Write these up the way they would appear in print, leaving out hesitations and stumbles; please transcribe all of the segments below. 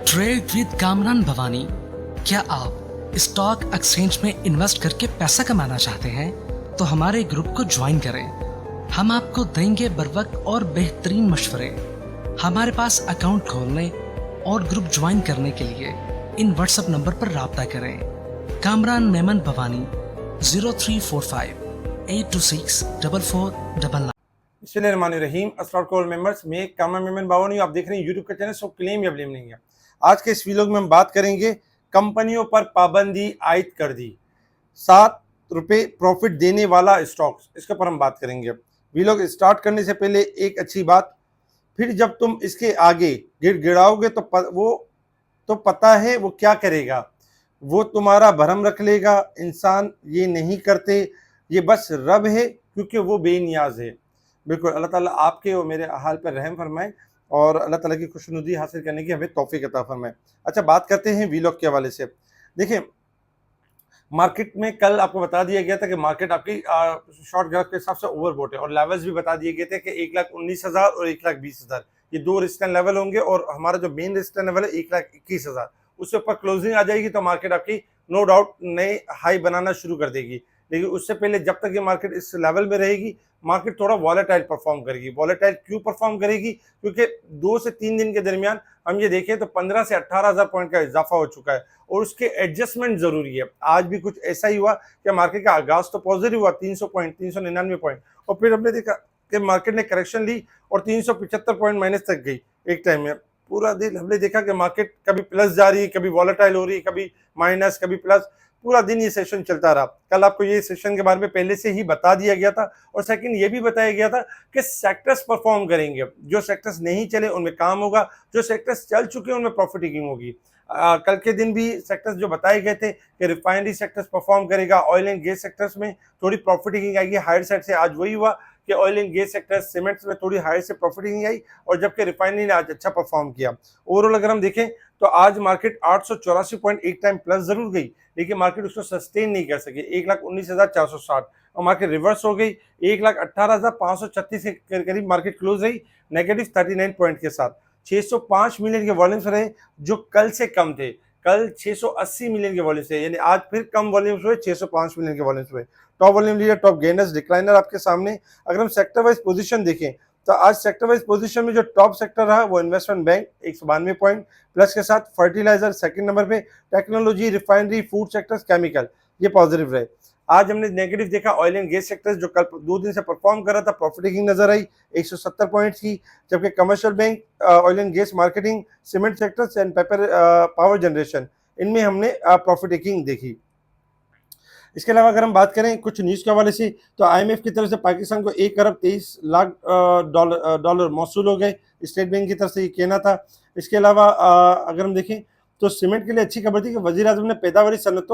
Trade with Kamran Bhavani. क्या आप stock exchange में इन्वेस्ट करके पैसा कमाना चाहते हैं तो हमारे ग्रुप को ज्वाइन करें। हम आपको देंगे बर वक्त और बेहतरीन मशवरे। हमारे पास अकाउंट खोलने और ग्रुप ज्वाइन करने के लिए इन व्हाट्सएप नंबर पर राब्ता करें। कामरान मेमन भवानी 0345-826-4499। बिस्मिल्लाहिर्रहमानिर्रहीम। अस्सलाम वालेकुम मेंबर्स, मैं कामरान मेमन भवानी, आप देख रहे हैं यूट्यूब का चैनल। सो क्लेम या ब्लेम नहीं है। आज के इस वीडियो में हम बात करेंगे कंपनियों पर पाबंदी आयद कर दी, ₹7 प्रॉफिट देने वाला स्टॉक्स, इसके ऊपर हम बात करेंगे। वीडियो स्टार्ट करने से पहले एक अच्छी बात, फिर जब तुम इसके आगे गिड़गिड़ाओगे वो तो पता है वो क्या करेगा, वो तुम्हारा भरम रख लेगा। इंसान ये नहीं करते, ये बस रब है क्योंकि वो बेनियाज है। बिल्कुल, अल्लाह ताला आपके और मेरे हाल पर रहम फरमाए और अल्लाह ताला की खुशनुदी हासिल करने की हमें तौफीक अता फरमाए। अच्छा, बात करते हैं वीलॉग के हवाले से। देखिए, मार्केट में कल आपको बता दिया गया था कि मार्केट आपकी शॉर्ट ग्राफ के हिसाब से ओवरबोट है और लेवल्स भी बता दिए गए थे कि 1,19,000 और 1,20,000 ये दो रेजिस्टेंस लेवल होंगे और हमारा जो मेन रेजिस्टेंस लेवल है 1,21,000, उससे ऊपर क्लोजिंग आ जाएगी तो मार्केट आपकी नो डाउट नए हाई बनाना शुरू कर देगी। लेकिन उससे पहले जब तक ये मार्केट इस लेवल में रहेगी, मार्केट थोड़ा वॉलेटाइल परफॉर्म करेगी। वॉलेटाइल क्यों परफॉर्म करेगी? क्योंकि 2 से 3 दिन के दरमियान हम ये देखें तो 15 से 18,000 पॉइंट का इजाफा हो चुका है और उसके एडजस्टमेंट जरूरी है। आज भी कुछ ऐसा ही हुआ कि मार्केट का आगाज तो पॉजिटिव हुआ 300 पॉइंट, 399 पॉइंट, और फिर हमने देखा कि मार्केट ने करेक्शन ली और 375 पॉइंट माइनस तक गई एक टाइम में। पूरा दिन हमने देखा कि मार्केट कभी प्लस जा रही, कभी वॉलेटाइल हो रही, कभी माइनस, कभी प्लस, पूरा दिन ये सेशन चलता रहा। कल आपको ये सेशन के बारे में पहले से ही बता दिया गया था और सेकंड ये भी बताया गया था कि सेक्टर्स परफॉर्म करेंगे। जो सेक्टर्स नहीं चले उनमें काम होगा, जो सेक्टर्स चल चुके हैं उनमें प्रॉफिट टेकिंग होगी। कल के दिन भी सेक्टर्स जो बताए गए थे कि रिफाइनरी सेक्टर्स परफॉर्म करेगा, ऑयल एंड गैस सेक्टर्स में थोड़ी प्रॉफिट टेकिंग आएगी हायर साइड से। आज वही हुआ कि oil and gas sector, cements में थोड़ी हायर से प्रॉफिट टेकिंग आई और जबकि रिफाइनरी ने आज अच्छा परफॉर्म किया। ओवरऑल अगर हम देखें तो आज मार्केट 884 पॉइंट एक टाइम प्लस जरूर गई, लेकिन मार्केट उसको सस्टेन नहीं कर सकी। 1,19,460 और मार्केट रिवर्स हो गई। 1,18,536 के करीब मार्केट क्लोज रही नेगेटिव 39 पॉइंट के साथ। 605 मिलियन के वॉल्यूम्स रहे जो कल से कम थे। कल 680 मिलियन के वॉल्यूम्स थे, यानी आज फिर कम वॉल्यूम्स हुए, 605 मिलियन के वॉल्यूम्स हुए। Top volume leader, top gainers, decliner आपके सामने। अगर हम सेक्टर वाइज पोजीशन देखें तो आज सेक्टर वाइज पोजीशन में जो टॉप सेक्टर रहा वो इन्वेस्टमेंट बैंक 192 पॉइंट प्लस के साथ, फर्टिलाइजर सेकंड नंबर पे, technology, refinery, food sectors, chemical ये पॉजिटिव रहे। आज हमने नेगेटिव देखा ऑयल एंड गैस सेक्टर्स जो कल 2 दिन से परफॉर्म कर रहा था, प्रॉफिट टेकिंग नजर आई 170 पॉइंट्स की, जबकि commercial bank, oil and gas, marketing, cement sectors and paper power generation, इनमें हमने प्रॉफिट टेकिंग देखी। इसके अलावा अगर हम बात करें कुछ न्यूज़ के हवाले से तो आईएमएफ की तरफ से पाकिस्तान को 1,23,00,000 डॉलर मौसूल हो गए, स्टेट बैंक की तरफ से ये कहना था। इसके अलावा अगर हम देखें तो सीमेंट के लिए अच्छी खबर थी कि वजीर आजम ने पैदावारी सन्नत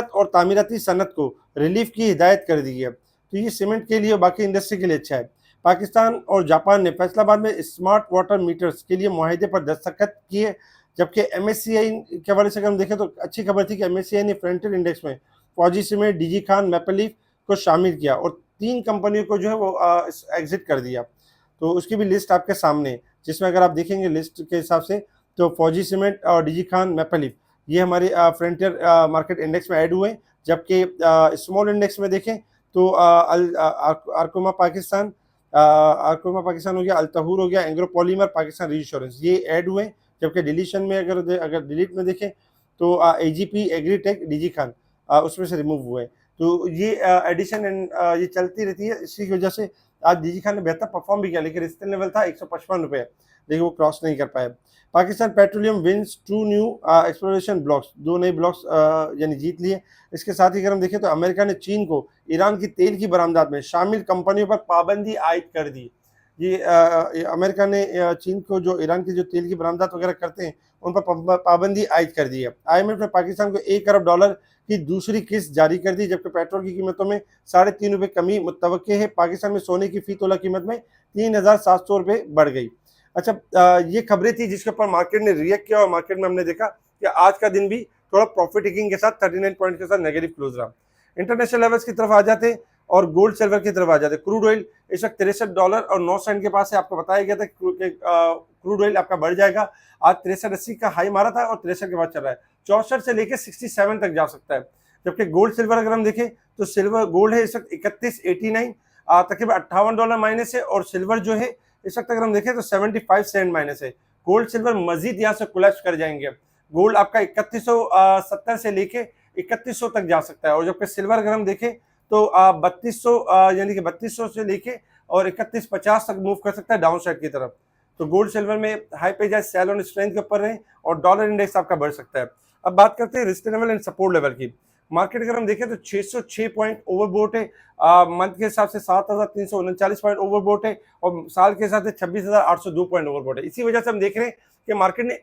और तामीराती सन्नत को रिलीफ की हिदायत कर दी है। तो ये सीमेंट के लिए और बाकी इंडस्ट्री के लिए अच्छा है। पाकिस्तान और जापान ने फैसलाबाद में स्मार्ट वाटर मीटर्स के लिए मुआहदे पर दस्तखत किए, जबकि एमएससीआई के हवाले से अगर हम देखें तो अच्छी खबर थी कि एमएससीआई ने फ्रंटियर इंडेक्स में फौजी cement, DG Khan, maple leaf को शामिल किया और 3 कंपनियों को जो है वो एग्जिट कर दिया। तो उसकी भी लिस्ट आपके सामने, जिसमें अगर आप देखेंगे लिस्ट के हिसाब से तो फौजी सीमेंट और डीजी खान, मैपल लीफ ये हमारे फ्रंटियर मार्केट इंडेक्स में ऐड हुए। जबकि स्मॉल इंडेक्स में देखें तो आर्कोमा पाकिस्तान हो गया, अल्तहूर हो गया, एंग्रो पॉलीमर, पाकिस्तान रीइंश्योरेंस ये ऐड हुए। जबकि डिलीशन में अगर डिलीट में देखें तो एजीपी, एग्रीटेक, डीजी खान उसमें से रिमूव हुए। तो ये एडिशन एंड ये चलती रहती है। इसी की वजह से आज डीजी खान ने बेहतर परफॉर्म भी किया, लेकिन रेजिस्टेंस लेवल था 155 रुपये, लेकिन वो क्रॉस नहीं कर पाए। Pakistan petroleum wins 2 new exploration blocks, 2 नए ब्लॉक्स यानी जीत लिए। इसके साथ ही अगर हम देखें तो अमेरिका ने चीन को ईरान की तेल की बरामदात में शामिल कंपनियों पर पाबंदी आयद कर दी। ये अमेरिका ने चीन को जो ईरान की जो तेल की बरामदात वगैरह करते हैं उन पर पाबंदी आयद कर दी है। आईएमएफ ने पाकिस्तान को $1 अरब की दूसरी किस्त जारी कर दी, जबकि पेट्रोल की कीमतों में 3.5 रुपये कमी मुतवक्के है। पाकिस्तान में सोने की फी तोला कीमत में 3,700 रुपये बढ़ गई। अच्छा, ये खबरें थी जिसके ऊपर मार्केट ने रिएक्ट किया और मार्केट में हमने देखा कि आज का दिन भी थोड़ा प्रॉफिट टेकिंग के साथ 39 पॉइंट के साथ नेगेटिव क्लोज रहा। इंटरनेशनल लेवल्स की तरफ आ जाते और गोल्ड सिल्वर की तरफ आ जाते हैं। क्रूड ऑयल इस वक्त $63.09 के पास है। आपको बताया गया था कि क्रूड ऑयल आपका बढ़ जाएगा। आज 63.80 का हाई मारा था और 63 के बाद चल रहा है। 64 से लेकर 67 तक जा सकता है। जबकि गोल्ड सिल्वर अगर हम देखें तो सिल्वर गोल्ड है इस वक्त 31.89, तकरीबन $58 माइनस है, और सिल्वर जो है इस वक्त अगर हम देखें तो 75 सेंट माइनस है। गोल्ड सिल्वर मजीद यहाँ से कोलैप्स कर जाएंगे। गोल्ड आपका 3170 से लेके 3100 तक जा सकता है, और जबकि सिल्वर अगर हम देखें तो 3200 यानी कि 3200 से लेके और 3150 तक मूव कर सकता है डाउन साइड की तरफ। तो गोल्ड सिल्वर में हाई पे जाए, सेल ऑन स्ट्रेंथ के ऊपर रहे, और डॉलर इंडेक्स आपका बढ़ सकता है। अब बात करते हैं risk level and support level की। मार्केट अगर हम देखें तो 606 पॉइंट ओवरबोट है, मंथ के हिसाब से 7339 पॉइंट ओवरबोट है, और साल के हिसाब से 26,802 पॉइंट ओवरबोट है। इसी वजह से हम देख रहे हैं कि मार्केट ने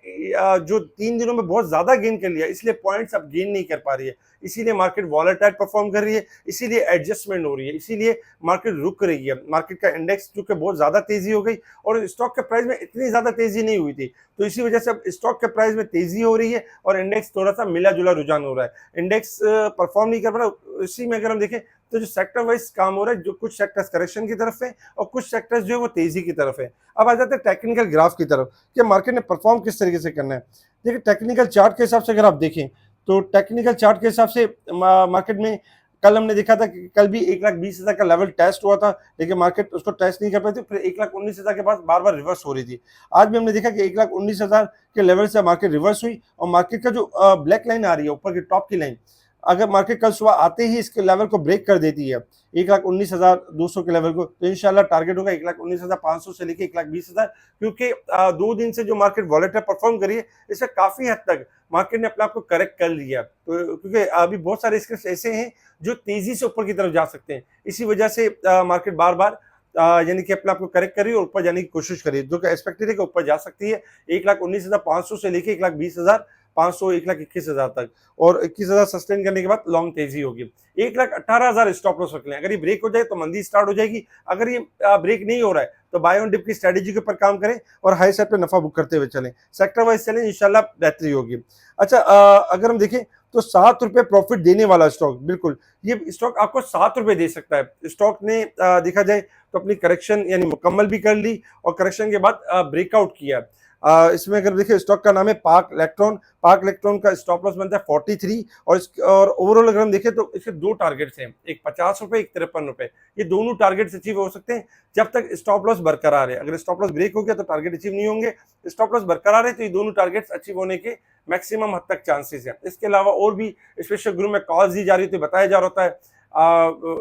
जो 3 दिनों में बहुत ज्यादा गेन कर लिया, इसलिए पॉइंट्स अब गेन नहीं कर पा रही है, इसीलिए मार्केट वॉलेटाइल परफॉर्म कर रही है, इसीलिए एडजस्टमेंट हो रही है, इसीलिए मार्केट रुक रही है। मार्केट का इंडेक्स चूंकि बहुत ज्यादा तेजी हो गई, और स्टॉक के प्राइस में इतनी ज्यादा तेजी नहीं हुई थी, तो इसी वजह से अब स्टॉक के प्राइस में तेजी हो रही है और इंडेक्स थोड़ा सा मिला जुला रुझान हो रहा है। इंडेक्स परफॉर्म नहीं कर पा रहा। इसी में अगर हम देखें तो जो सेक्टर वाइज काम हो रहा है, जो कुछ सेक्टर्स करेक्शन की तरफ है और कुछ सेक्टर्स जो है वो तेजी की तरफ है। अब आ जाते हैं टेक्निकल ग्राफ की तरफ कि मार्केट ने परफॉर्म किस तरीके से करना है। देखिए टेक्निकल चार्ट के हिसाब से अगर आप देखें तो टेक्निकल चार्ट के हिसाब से मार्केट में कल हमने देखा था कि कल भी 1,20,000 का लेवल टेस्ट हुआ था, लेकिन मार्केट उसको टेस्ट नहीं कर पाई थी, फिर 1,19,000 के पास बार बार रिवर्स हो रही थी। आज भी हमने देखा कि 1,19,000 के लेवल से मार्केट रिवर्स हुई, और मार्केट का जो ब्लैक लाइन आ रही है ऊपर की टॉप की लाइन, अगर मार्केट कल सुबह आते ही इसके लेवल को ब्रेक कर देती है 1,19,200 के लेवल को, तो इंशाल्लाह टारगेट होगा 1,19,500 से लेकर 1,20,000, क्योंकि 2 दिन से जो मार्केट वॉलेटाइल परफॉर्म करी है, इससे काफी हद तक मार्केट ने अपने आप को करेक्ट कर लिया। तो क्योंकि अभी बहुत सारे स्क्रिप्ट ऐसे हैं जो तेजी से ऊपर की तरफ जा सकते हैं, इसी वजह से मार्केट बार बार यानी कि अपने आप को करेक्ट करी और ऊपर जाने की कोशिश करी, जो कि एक्सपेक्टेड है कि ऊपर जा सकती है 1,19,500 से लेकर 1,20,500, 1,21,000 तक, और 21,000 सस्टेन करने के बाद लॉन्ग तेजी होगी। 1,18,000 स्टॉप लॉस रख लें। अगर ये ब्रेक हो जाए तो मंदी स्टार्ट हो जाएगी, अगर ये ब्रेक नहीं हो रहा है तो बाय ऑन डिप की स्ट्रेटेजी के ऊपर काम करें और हाई साइड पे नफा बुक करते हुए चलें, सेक्टर वाइज चलें, इंशाल्लाह बेहतरी होगी। अच्छा, अगर हम देखें तो ₹7 प्रॉफिट देने वाला स्टॉक, बिल्कुल ये स्टॉक आपको ₹7 दे सकता है। स्टॉक ने देखा जाए तो अपनी करेक्शन यानी मुकम्मल भी कर ली, और करेक्शन के बाद ब्रेकआउट किया। इसमें अगर देखिए स्टॉक का नाम है पार्क इलेक्ट्रॉन। पार्क इलेक्ट्रॉन का स्टॉप लॉस बनता है 43, और ओवरऑल अगर हम देखें तो इसके 2 टारगेट्स हैं, एक ₹50, एक ₹53। ये दोनों टारगेट्स अचीव हो सकते हैं जब तक स्टॉप लॉस बरकरार है। अगर स्टॉप लॉस ब्रेक हो गया तो टारगेट अचीव नहीं होंगे, स्टॉक लॉस बरकरार है तो ये दोनों टारगेट्स अचीव होने के मैक्सिमम हद तक चांसेस हैं। इसके अलावा और भी स्पेशल ग्रुप में कॉल्स दी जा रही थी, बताया जा रहा होता है,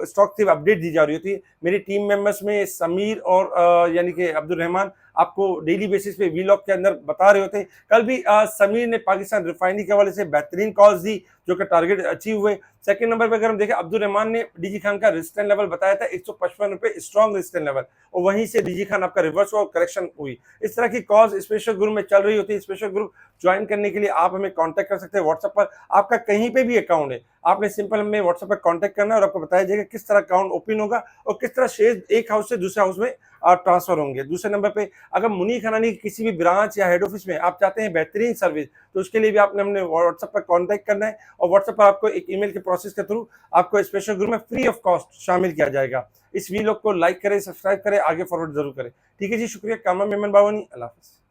स्टॉक की अपडेट दी जा रही होती है। मेरी टीम मेंबर्स में समीर और यानी कि अब्दुल रहमान आपको डेली बेसिस पे वीलॉग के अंदर बता रहे होते हैं। कल भी समीर ने पाकिस्तान रिफाइनरी के हवाले से बेहतरीन कॉल्स दी जो कि टारगेट अचीव हुए। सेकंड नंबर पे अगर हम देखें, अब्दुल रहमान ने डीजी खान का रेजिस्टेंस लेवल बताया था ₹155 स्ट्रॉन्ग रेजिस्टेंस लेवल, और वहीं से डीजी खान आपका रिवर्स हुआ और करेक्शन हुई। इस तरह की कॉल्स स्पेशल ग्रुप में चल रही होती है। स्पेशल ग्रुप ज्वाइन करने के लिए आप हमें कांटेक्ट कर सकते हैं व्हाट्सएप पर। आपका कहीं पे भी अकाउंट है, आपने सिंपल हमें व्हाट्सएप पर कांटेक्ट करना है और आपको बताया जाएगा किस तरह अकाउंट ओपन होगा और किस तरह शेयर एक हाउस से दूसरे हाउस में ट्रांसफर होंगे। दूसरे नंबर पे, अगर मुनीर खनानी की किसी भी ब्रांच या हेड ऑफिस में आप चाहते हैं बेहतरीन सर्विस, तो उसके लिए भी आपने हमने व्हाट्सएप पर कांटेक्ट करना है, और व्हाट्सएप पर आपको एक ईमेल के प्रोसेस के थ्रू आपको स्पेशल ग्रुप में फ्री ऑफ कॉस्ट शामिल किया जाएगा। इस वीडियो को लाइक करें, सब्सक्राइब करें, आगे फॉरवर्ड जरूर करें। ठीक है जी, शुक्रिया। कामा मेमन बावानी, अल्लाह हाफिज़।